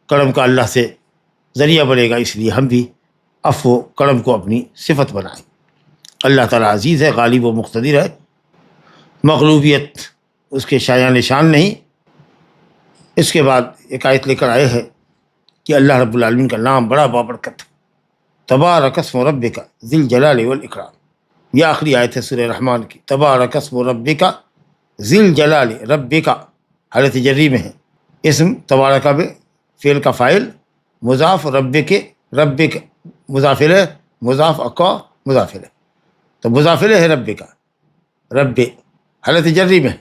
کرم کا اللہ سے ذریعہ بنے گا، اس لیے ہم بھی عفو کرم کو اپنی صفت بنائیں۔ اللہ تعالیٰ عزیز ہے، غالب و مقتدر ہے، مغلوبیت اس کے شایان نشان نہیں۔ اس کے بعد ایک آیت لے کر آئے ہیں کہ اللہ رب العالمین کا نام بڑا بابرکت ہے، تبارک اسم ربک ذی الجلال والاکرام، یہ آخری آیت ہے سورہ رحمان کی، تبارک اسم ربک ذی الجلال، ربک حالت جری میں ہے، اسم تبارک میں فعل کا فاعل، مضاف ربک مضافر ہے، مضاف اقوا مضافر ہے، تو مضافر ہے ربک، رب حالت جری میں،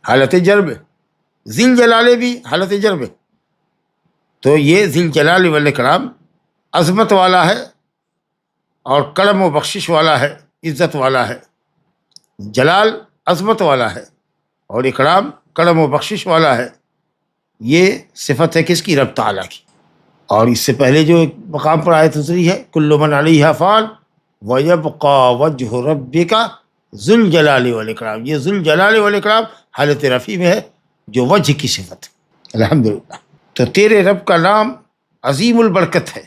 حالت جرب، ذی الجلال بھی حالت جرب، تو یہ ذی الجلال والاکرام عظمت والا ہے اور کرم و بخشش والا ہے، عزت والا ہے۔ جلال عظمت والا ہے اور اکرام کرم و بخشش والا ہے، یہ صفت ہے کس کی؟ رب تعالیٰ کی۔ اور اس سے پہلے جو ایک مقام پر آیت اتری ہے، کل من علیہا فان ویبقی وجہ ربک ذو الجلال والاکرام، یہ ذو الجلال والاکرام حالت رفیع میں ہے، جو وجہ کی صفت ہے۔ الحمدللہ، تو تیرے رب کا نام عظیم البرکت ہے،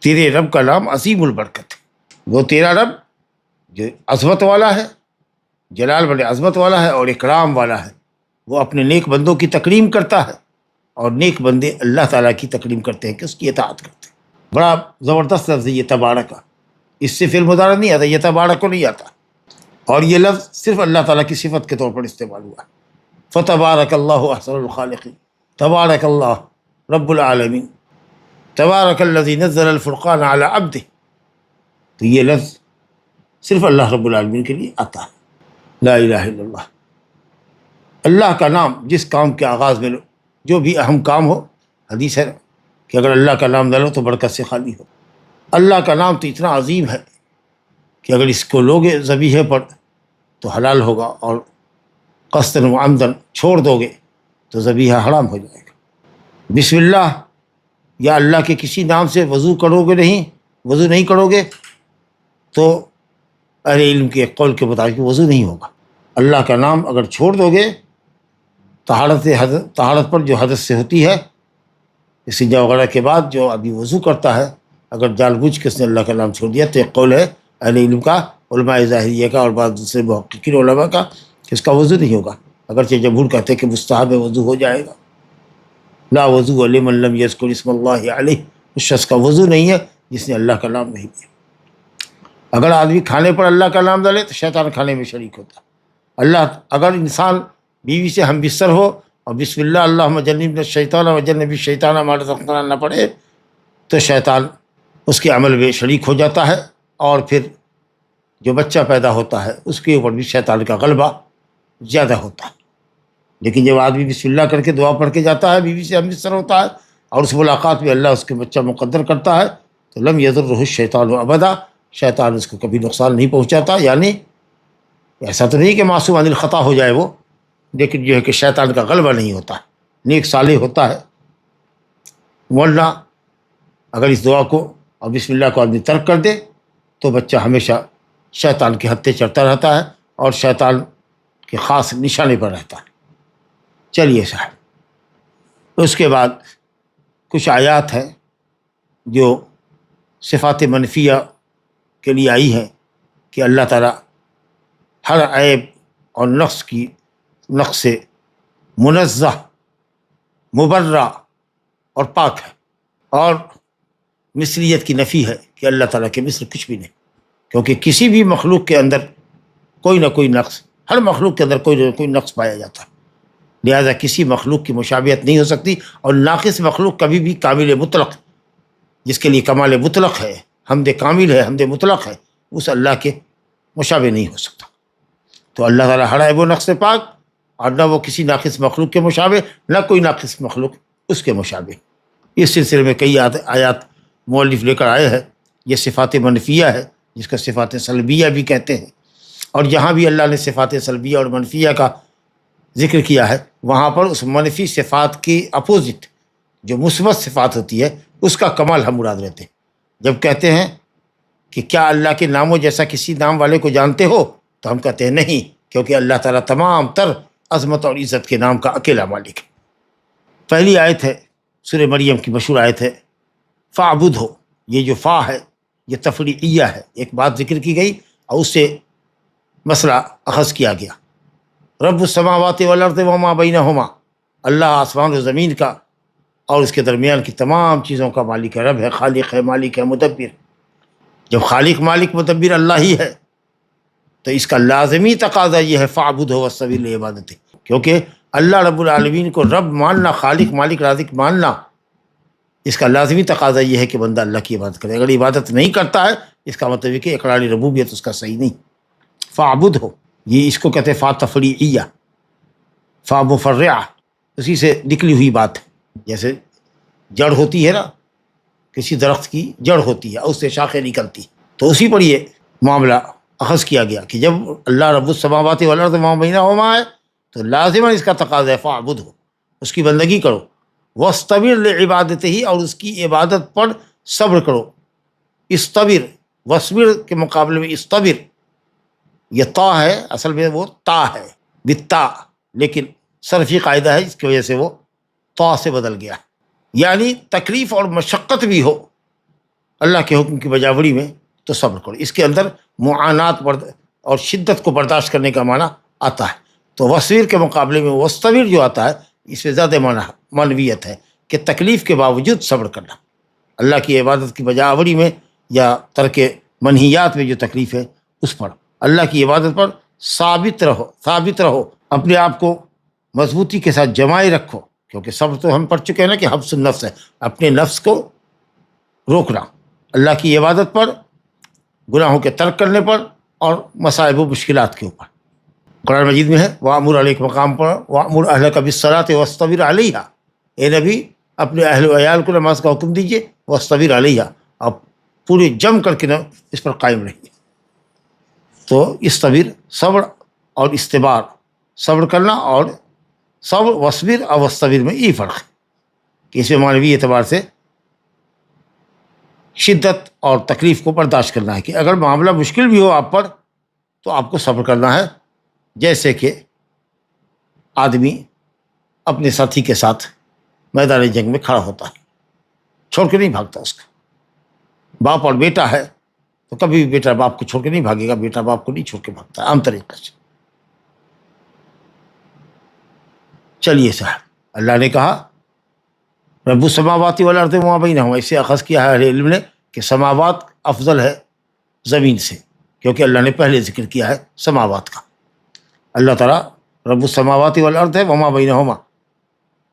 تیرے رب کا نام عظیم البرکت ہے، وہ تیرا رب جو عظمت والا ہے، جلال والے عظمت والا ہے اور اکرام والا ہے، وہ اپنے نیک بندوں کی تکریم کرتا ہے، اور نیک بندے اللہ تعالیٰ کی تکریم کرتے ہیں کہ اس کی اطاعت کرتے ہیں۔ بڑا زبردست لفظ ہے یہ تبارک کا، اس سے فعل مضارع نہیں آتا، یہ تبارک کو نہیں آتا، اور یہ لفظ صرف اللہ تعالیٰ کی صفت کے طور پر استعمال ہوا ہے۔ فتبارک اللہ احسن الخالقین، تبارک اللہ رب العالمین، تبارک الذی نزل الفرقان علی عبدہ، تو یہ لفظ صرف اللہ رب العالمین کے لیے آتا ہے۔ لا الہ الا اللہ، اللہ کا نام جس کام کے آغاز میں جو بھی اہم کام ہو، حدیث ہے کہ اگر اللہ کا نام نہ لو تو برکت سے خالی ہو۔ اللہ کا نام تو اتنا عظیم ہے کہ اگر اس کو لوگے ذبیحے پر تو حلال ہوگا، اور قصداً و عمداً چھوڑ دو گے تو ذبیحہ حرام ہو جائے گا۔ بسم اللہ یا اللہ کے کسی نام سے وضو نہیں کرو گے تو اہل علم کے ایک قول کے مطابق وضو نہیں ہوگا۔ اللہ کا نام اگر چھوڑ دو گے طہارت پر جو حدث سے ہوتی ہے، استنجا وغیرہ کے بعد جو آدمی وضو کرتا ہے، اگر جان بوجھ کے اس نے اللہ کا نام چھوڑ دیا تو ایک قول ہے اہل علم کا، علماء ظاہریہ کا اور بعض دوسرے محققین علماء کا، کہ اس کا وضو نہیں ہوگا، اگرچہ جمہور کہتے ہیں کہ مستحب وضو ہو جائے گا۔ لا وضو لمن لم یذکر اسم اللہ علیہ، اس شخص کا وضو نہیں ہے جس نے اللہ کا نام نہیں لیا۔ اگر آدمی کھانے پر اللہ کا نام ڈالے تو شیطان کھانے میں شریک ہوتا ہے۔ اگر انسان بیوی سے ہم بستر ہو اور بسم اللہ اللہم جنبنا الشیطان وجنب الشیطان ما رزقتنا نہ پڑھے تو شیطان اس کے عمل میں شریک ہو جاتا ہے، اور پھر جو بچہ پیدا ہوتا ہے اس کے اوپر بھی شیطان کا غلبہ زیادہ ہوتا ہے۔ لیکن جب آدمی بسم اللہ کر کے دعا پڑھ کے جاتا ہے، بیوی سے ہم بستر ہوتا ہے، اور اس ملاقات میں اللہ اس کے بچہ مقدر کرتا ہے، تو لم یضرہ الشیطان ابدا، شیطان اس کو کبھی نقصان نہیں پہنچاتا۔ یعنی ایسا تو نہیں کہ معصوم عن الخطا ہو جائے وہ، لیکن جو ہے کہ شیطان کا غلبہ نہیں ہوتا، نیک صالح ہوتا ہے۔ ورنہ اگر اس دعا کو اور بسم اللہ کو آدمی ترک کر دے تو بچہ ہمیشہ شیطان کے ہتھے چڑھتا رہتا ہے اور شیطان کے خاص نشانے پر رہتا ہے۔ چلیے صاحب، اس کے بعد کچھ آیات ہیں جو صفات منفیہ کے لیے آئی ہیں کہ اللہ تعالیٰ ہر عیب اور نقص سے منزہ، مبرہ اور پاک ہے، اور مثلیت کی نفی ہے کہ اللہ تعالیٰ کے مثل کچھ بھی نہیں، کیونکہ کسی بھی مخلوق کے اندر کوئی نہ کوئی نقص، ہر مخلوق کے اندر کوئی نہ کوئی نقص پایا جاتا ہے، لہذا کسی مخلوق کی مشابہت نہیں ہو سکتی، اور ناقص مخلوق کبھی بھی کامل مطلق، جس کے لیے کمال مطلق ہے، حمد کامل ہے، حمد مطلق ہے، اس اللہ کے مشابہ نہیں ہو سکتا۔ تو اللہ تعالیٰ ہر عیب و نقص سے پاک، اور نہ وہ کسی ناقص مخلوق کے مشابہ، نہ کوئی ناقص مخلوق اس کے مشابہ۔ اس سلسلے میں کئی آیات مؤلف لے کر آئے ہیں۔ یہ صفات منفیہ ہے، جس کو صفات سلبیہ بھی کہتے ہیں، اور جہاں بھی اللہ نے صفات سلبیہ اور منفیہ کا ذکر کیا ہے وہاں پر اس منفی صفات کی اپوزٹ جو مثبت صفات ہوتی ہے اس کا کمال ہم مراد لیتے ہیں۔ جب کہتے ہیں کہ کیا اللہ کے ناموں جیسا کسی نام والے کو جانتے ہو، تو ہم کہتے ہیں نہیں، کیونکہ اللہ تعالیٰ تمام تر عظمت اور عزت کے نام کا اکیلا مالک ہے۔ پہلی آیت ہے سورہ مریم کی مشہور آیت ہے فاعبد ہو۔ یہ جو فا ہے یہ تفریعیہ ہے، ایک بات ذکر کی گئی اور اس سے مسئلہ اخذ کیا گیا۔ رب السماوات والارض وما بینہما، اللہ آسمان و زمین کا اور اس کے درمیان کی تمام چیزوں کا مالک ہے، رب ہے، خالق ہے، مالک ہے، مدبر۔ جب خالق مالک مدبر اللہ ہی ہے تو اس کا لازمی تقاضا یہ ہے فاعبد ہو واستبر لعبادتہ، کیونکہ اللہ رب العالمین کو رب ماننا، خالق مالک رازق ماننا، اس کا لازمی تقاضا یہ ہے کہ بندہ اللہ کی عبادت کرے۔ اگر عبادت نہیں کرتا ہے اس کا مطلب ہے کہ اقرار ربوبیت اس کا صحیح نہیں۔ فاعبد ہو، یہ اس کو کہتے ہیں فا تفریعیہ، فا مفرعہ، اسی سے نکلی ہوئی بات ہے۔ جیسے جڑ ہوتی ہے نا، کسی درخت کی جڑ ہوتی ہے، اس سے شاخیں نکلتی، تو اسی پر یہ معاملہ اخذ کیا گیا کہ جب اللہ رب السماوات والارض وما بینہما ہے تو لازماً اس کا تقاضا ہے فاعبد ہو، اس کی بندگی کرو، واستبر لعبادتہ، اور اس کی عبادت پر صبر کرو۔ استبر، واصبر کے مقابلے میں استبر، یہ تا ہے، اصل میں وہ تا ہے بالتا، لیکن صرفی قاعدہ ہے اس کی وجہ سے وہ تا سے بدل گیا۔ یعنی تکلیف اور مشقت بھی ہو اللہ کے حکم کی بجاوری میں تو صبر کرو۔ اس کے اندر معانات اور شدت کو برداشت کرنے کا معنی آتا ہے۔ تو وصبر کے مقابلے میں واستبر جو آتا ہے اس میں زیادہ معنویت ہے کہ تکلیف کے باوجود صبر کرنا، اللہ کی عبادت کی بجاوری میں یا ترک منہیات میں جو تکلیف ہے اس پر اللہ کی عبادت پر ثابت رہو، اپنے آپ کو مضبوطی کے ساتھ جمائے رکھو، کیونکہ صبر تو ہم پڑھ چکے ہیں نا کہ حبس النفس ہے، اپنے نفس کو روکنا اللہ کی عبادت پر، گناہوں کے ترک کرنے پر اور مصائب و مشکلات کے اوپر۔ قرآن مجید میں ہے وَأْمُرْ علیہ مقام پر وَأْمُرْ أَهْلَكَ بِالصَّلَاةِ وَاصْطَبِرْ عَلَيْهَا، اے نبی اپنے اہل و عیال کو نماز کا حکم دیجیے، واصطبر علیہا، آپ پورے جم کر کے اس پر قائم رہیے۔ تو استبر صبر اور استبار، صبر کرنا اور صبر، وصبر اور واصطبر میں یہ فرق ہے کہ اس میں معنوی اعتبار سے شدت اور تکلیف کو برداشت کرنا ہے کہ اگر معاملہ مشکل بھی ہو آپ پر تو آپ کو صبر کرنا ہے، جیسے کہ آدمی اپنے ساتھی کے ساتھ میدان جنگ میں کھڑا ہوتا ہے، چھوڑ کے نہیں بھاگتا اس کا۔ باپ اور بیٹا ہے تو کبھی بھی بیٹا باپ کو چھوڑ کے نہیں بھاگے گا، بیٹا باپ کو نہیں چھوڑ کے بھاگتا ہے عام طریقے سے۔ چلیے صاحب، اللہ نے کہا رب السماوات والارض وما بینہما، اس سے اخذ کیا ہے اہل علم نے کہ سماوات افضل ہے زمین سے، کیونکہ اللہ نے پہلے ذکر کیا ہے سماوات کا۔ اللہ تعالیٰ رب السماوات والارض ہے، وما بینہما،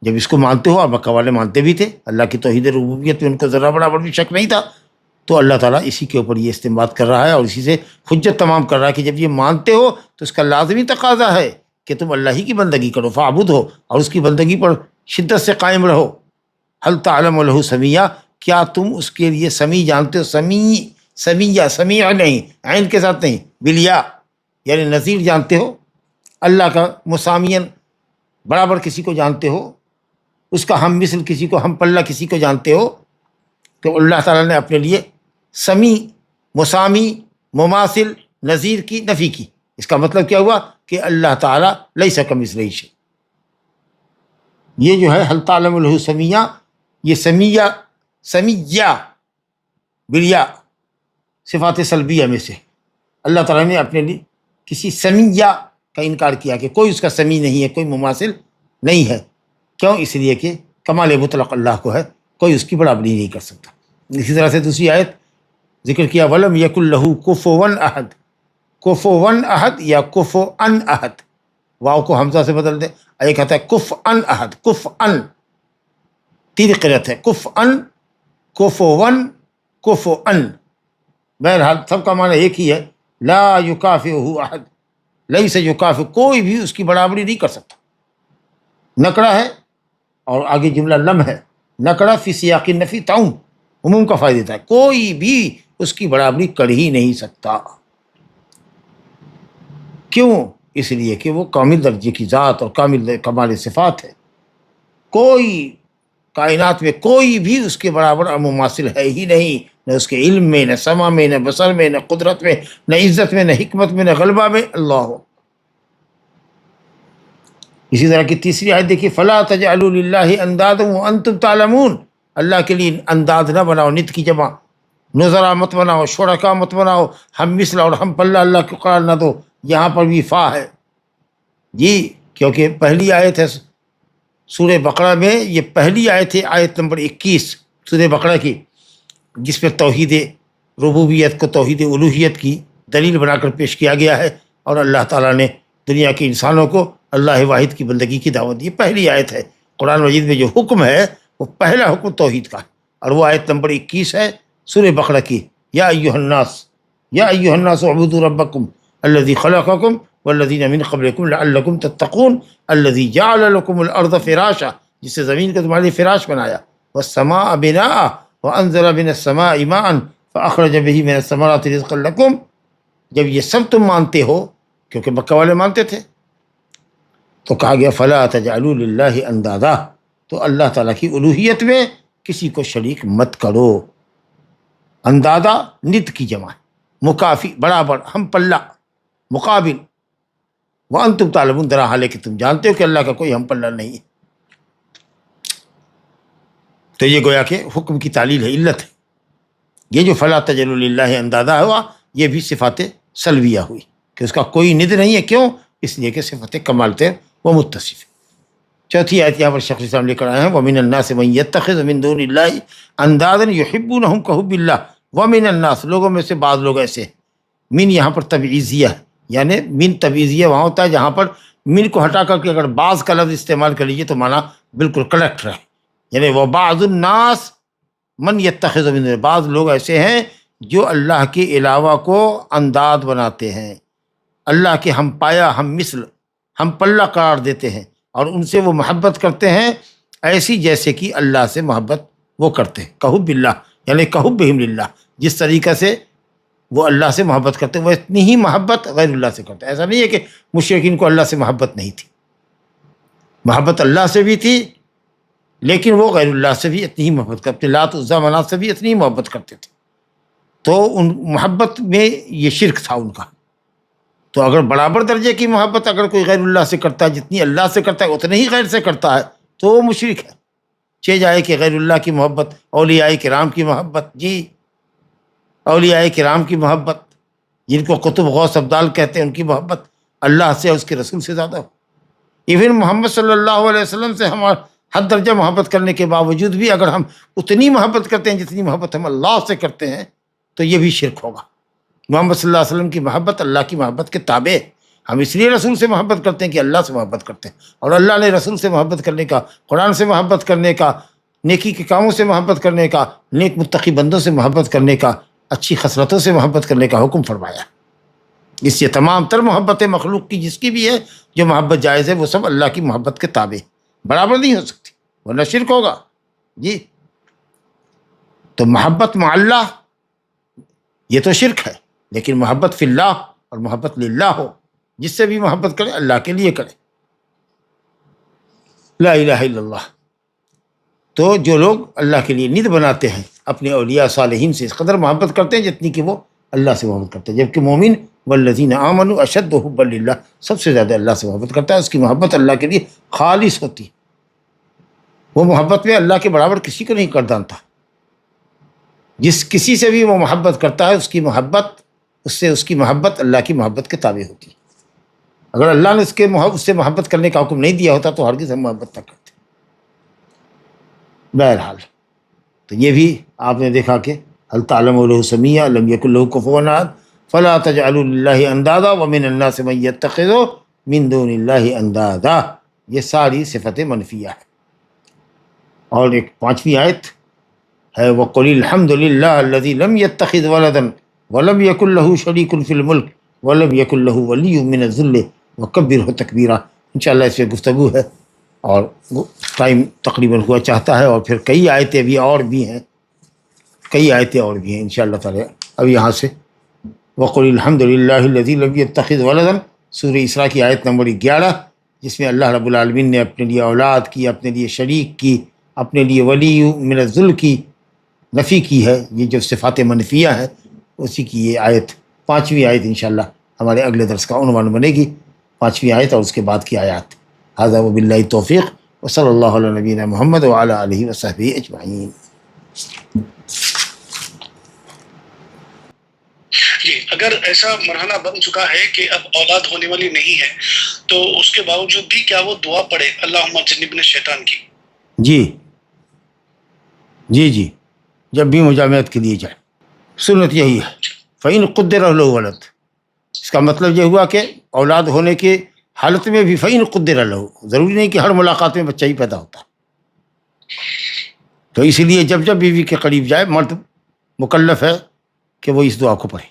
جب اس کو مانتے ہو، اور مکہ والے مانتے بھی تھے، اللہ کی توحید ربوبیت میں ان کو ذرہ برابر بھی شک نہیں تھا، تو اللہ تعالیٰ اسی کے اوپر یہ استنباط کر رہا ہے اور اسی سے حجت تمام کر رہا ہے کہ جب یہ مانتے ہو تو اس کا لازمی تقاضا ہے کہ تم اللہ ہی کی بندگی کرو، فاعبد ہو، اور اس کی بندگی پر شدت سے قائم رہو۔ هل تعلم له سمیع، کیا تم اس کے لیے سمیع جانتے ہو؟ سمیع سمیع نہیں، عین کے ساتھ نہیں، بالیا، یعنی نظیر جانتے ہو؟ اللہ کا مسامین، برابر کسی کو جانتے ہو؟ اس کا ہم مثل کسی کو، ہم پلہ کسی کو جانتے ہو؟ تو اللہ تعالیٰ نے اپنے لیے سمیع، مسامی، مماثل، نظیر کی نفی کی۔ اس کا مطلب کیا ہوا کہ اللہ تعالیٰ لیس کمثلہ شیء۔ یہ جو ہے هل تعلم له سمیع، یہ سمیع بالیا صفات سلبیہ میں سے اللہ تعالیٰ نے اپنے لیے کسی سمیع کا انکار کیا کہ کوئی اس کا سمیع نہیں ہے، کوئی مماثل نہیں ہے۔ کیوں؟ اس لیے کہ کمال مطلق اللہ کو ہے، کوئی اس کی برابری نہیں کر سکتا۔ اسی طرح سے دوسری آیت ذکر کیا وَلَمْ يَكُنْ لَهُ كُفُوًا أَحَدٌ، کفواً احد یا کفواً احد، واو کو حمزہ سے بدل دے، ایک کہتا ہے کفواً احد، کفواً، تین قرأت ہے، کفواً، کفواً، کفواً، بہرحال سب کا معنی ایک ہی ہے، لا یکافئہ احد، لیس یکافئ، کوئی بھی اس کی برابری نہیں کر سکتا۔ نکرہ ہے اور آگے جملہ لم ہے، نکرہ فی سیاق النفی تعم، عموم کا فائدہ دیتا ہے، کوئی بھی اس کی برابری کر ہی نہیں سکتا۔ کیوں؟ اس لیے کہ وہ کامل درجے کی ذات اور کمال صفات ہے، کوئی کائنات میں کوئی بھی اس کے برابر اور مماثل ہے ہی نہیں، نہ اس کے علم میں، نہ سمع میں، نہ بصر میں، نہ قدرت میں، نہ عزت میں، نہ حکمت میں، نہ غلبہ میں۔ اللہ ہو۔ اسی طرح کی تیسری آیت دیکھیے فلا تجعلوا للہ اندادا وانتم تعلمون، اللہ کے لیے انداز نہ بناؤ، ند کی جمع، نظرا مت بناؤ، شرکا مت بناؤ، ہم مثل اور ہم پلہ اللہ کو قرار نہ دو۔ یہاں پر بھی فا ہے جی، کیونکہ پہلی آیت ہے سورہ بقرہ میں، یہ پہلی آیت ہے، آیت نمبر 21 سورہ بقرہ کی، جس پہ توحید ربوبیت کو توحید الوہیت کی دلیل بنا کر پیش کیا گیا ہے، اور اللہ تعالیٰ نے دنیا کے انسانوں کو اللہ واحد کی بندگی کی دعوت دی۔ پہلی آیت ہے قرآن مجید میں، جو حکم ہے وہ پہلا حکم توحید کا ہے، اور وہ آیت نمبر 21 ہے سورہ بقرہ کی، یا ایھا الناس، یا ایھا الناس اعبدوا ربکم الذی خلقکم والذین من قبلکم لعلکم تتقون الذی جعل لکم الارض فراشا، جس سے زمین کو تمہارے فراش بنایا، والسماء بناء وانزل من السماء ماء فاخرج به من الثمرات رزقا لکم۔ جب یہ سب تم مانتے ہو، کیونکہ مکہ والے مانتے تھے، تو کہا گیا فلا تجعلوا للہ اندادا، تو اللہ تعالیٰ کی الوہیت میں کسی کو شریک مت کرو۔ اندادا ند کی جمع، مکافی، برابر، ہم پلہ، مقابل، وانتم تعلمون، درا حال ہے کہ تم جانتے ہو کہ اللہ کا کوئی ہم پلہ نہیں ہے۔ تو یہ گویا کہ حکم کی تعلیل ہے، علت ہے۔ یہ جو فلا تجعلوا للہ اندادا ہوا، یہ بھی صفات سلبیہ ہوئی کہ اس کا کوئی ند نہیں ہے۔ کیوں؟ اس لیے کہ صفت کمال تھے وہ متصف ہے۔ چوتھی آیت یہاں پر شیخ الاسلام لے کر آئے ہیں وَمِنَ النَّاسِ مَن يَتَّخِذُ مِن دُونِ اللَّهِ أَندَادًا يُحِبُّونَهُمْ كَحُبِّ اللَّهِ وَمِنَ النَّاسِ، لوگوں میں سے بعض لوگ ایسے ہیں۔ من یہاں پر تبعیضیہ ہے، یعنی من تبعیضیہ وہاں ہوتا ہے جہاں پر من کو ہٹا کر کے اگر بعض کا لفظ استعمال کر لیجیے تو معنی بالکل کریکٹ رہے، یعنی وَبَعْضُ النَّاسِ من يَتَّخِذُ مِن، بعض لوگ ایسے ہیں جو اللہ کے علاوہ کو انداد بناتے ہیں، اللہ کے ہم پایا، ہم مثل، ہم پلہ قرار دیتے ہیں، اور ان سے وہ محبت کرتے ہیں ایسی جیسے کہ اللہ سے محبت وہ کرتے ہیں، کحب اللہ یعنی کحبہم للہ، جس طریقے سے وہ اللہ سے محبت کرتے وہ اتنی ہی محبت غیر اللہ سے کرتے. ایسا نہیں ہے کہ مشرکین کو اللہ سے محبت نہیں تھی، محبت اللہ سے بھی تھی، لیکن وہ غیر اللہ سے بھی اتنی ہی محبت کرتے، لات عزا منات سے بھی اتنی ہی محبت کرتے تھے. تو ان محبت میں یہ شرک تھا ان کا. تو اگر برابر درجے کی محبت اگر کوئی غیر اللہ سے کرتا ہے جتنی اللہ سے کرتا ہے اتنے ہی غیر سے کرتا ہے تو وہ مشرک ہے. چہ جائے کہ غیر اللہ کی محبت، اولیاء کرام کی محبت، جی اولیاء کرام کی محبت جن کو قطب غوث ابدال کہتے ہیں، ان کی محبت اللہ سے اور اس کے رسول سے زیادہ ہو. ایون محمد صلی اللہ علیہ وسلم سے ہم حد درجہ محبت کرنے کے باوجود بھی اگر ہم اتنی محبت کرتے ہیں جتنی محبت ہم اللہ سے کرتے ہیں تو یہ بھی شرک ہوگا. محمد صلی اللہ علیہ وسلم کی محبت اللہ کی محبت کے تابع ہے. ہم اس لیے رسول سے محبت کرتے ہیں کہ اللہ سے محبت کرتے ہیں، اور اللہ نے رسول سے محبت کرنے کا، قرآن سے محبت کرنے کا، نیکی کے کاموں سے محبت کرنے کا، نیک متقی بندوں سے محبت کرنے کا، اچھی خصلتوں سے محبت کرنے کا حکم فرمایا. اس سے تمام تر محبت مخلوق کی جس کی بھی ہے جو محبت جائز ہے وہ سب اللہ کی محبت کے تابع، برابر نہیں ہو سکتی ورنہ شرک ہوگا. جی تو محبت مع اللہ یہ تو شرک ہے، لیکن محبت فی اللہ اور محبت للہ ہو، جس سے بھی محبت کرے اللہ کے لیے کرے. لا الہ الا اللہ. تو جو لوگ اللہ کے لیے ند بناتے ہیں اپنے اولیاء صالحین سے اس قدر محبت کرتے ہیں جتنی کہ وہ اللہ سے محبت کرتے ہیں، جبکہ مومن والذین آمنوا اشد حبا للہ سب سے زیادہ اللہ سے محبت کرتا ہے. اس کی محبت اللہ کے لیے خالص ہوتی، وہ محبت میں اللہ کے برابر کسی کو نہیں کر ڈالتا. جس کسی سے بھی وہ محبت کرتا ہے اس کی محبت اللہ کی محبت کے تابع ہوتی ہے. اگر اللہ نے اس سے محبت کرنے کا حکم نہیں دیا ہوتا تو ہرگز ہم محبت نہ کرتے. بہرحال تو یہ بھی آپ نے دیکھا کہ هل تعلم له سمیع لم یکن له کفوا احد فلا تجعلوا للہ اندادا ومن الناس من یتخذ من دون اللہ اندادا. یہ ساری صفت منفیہ ہے. اور ایک 5ویں آیت ہے وَقُلِ الْحَمْدُ لِلَّهِ الَّذِي لَمْ يَتَّخِذْ وَلَدًا وَلَمْ يَكُنْ لَهُ شَرِيكٌ فِي الْمُلْكِ وَلَمْ يَكُنْ لَهُ وَلِيٌّ مِّنَ الذِّلِّ وَكَبِّرْهُ تَكْبِيرًا. انشاءاللہ اس پہ گفتگو ہے اور ٹائم تقریباً ہوا چاہتا ہے، اور پھر کئی آیتیں بھی اور بھی ہیں، انشاءاللہ تعالی. اب یہاں سے وَقُلِ الْحَمْدُ لِلَّهِ الَّذِي لَمْ يَتَّخِذْ وَلَدًا سورہ اسراء کی آیت نمبر 11، جس میں اللہ رب العالمین نے اپنے لیے اولاد کی، اپنے لیے شریک کی، اپنے لیے ولی من الذل کی نفی کی ہے. یہ جو صفات منفیہ ہیں اسی کی یہ آیت 5ویں آیت انشاءاللہ ہمارے اگلے درس کا عنوان بنے گی. 5ویں آیت اور اس کے بعد کی آیات. ھذا وباللہ توفیق وصلی اللہ علی نبینا محمد وعلی آلہ وصحبہ اجمعین. جی اگر ایسا مرحلہ بن چکا ہے کہ اب اولاد ہونے والی نہیں ہے تو اس کے باوجود بھی کیا وہ دعا پڑھے اللہم جنبنا الشیطان کی؟ جی جب بھی مجامعت کے لیے جائے سنت یہی ہے. فَإِن قُدِّرَ لَهُ وَلَدٌ، اس کا مطلب یہ ہوا کہ اولاد ہونے کے حالت میں بھی فَإِن قُدِّرَ لَهُ، ضروری نہیں کہ ہر ملاقات میں بچہ ہی پیدا ہوتا. تو اسی لیے جب بیوی کے قریب جائے مرد مکلف ہے کہ وہ اس دعا کو پڑھے.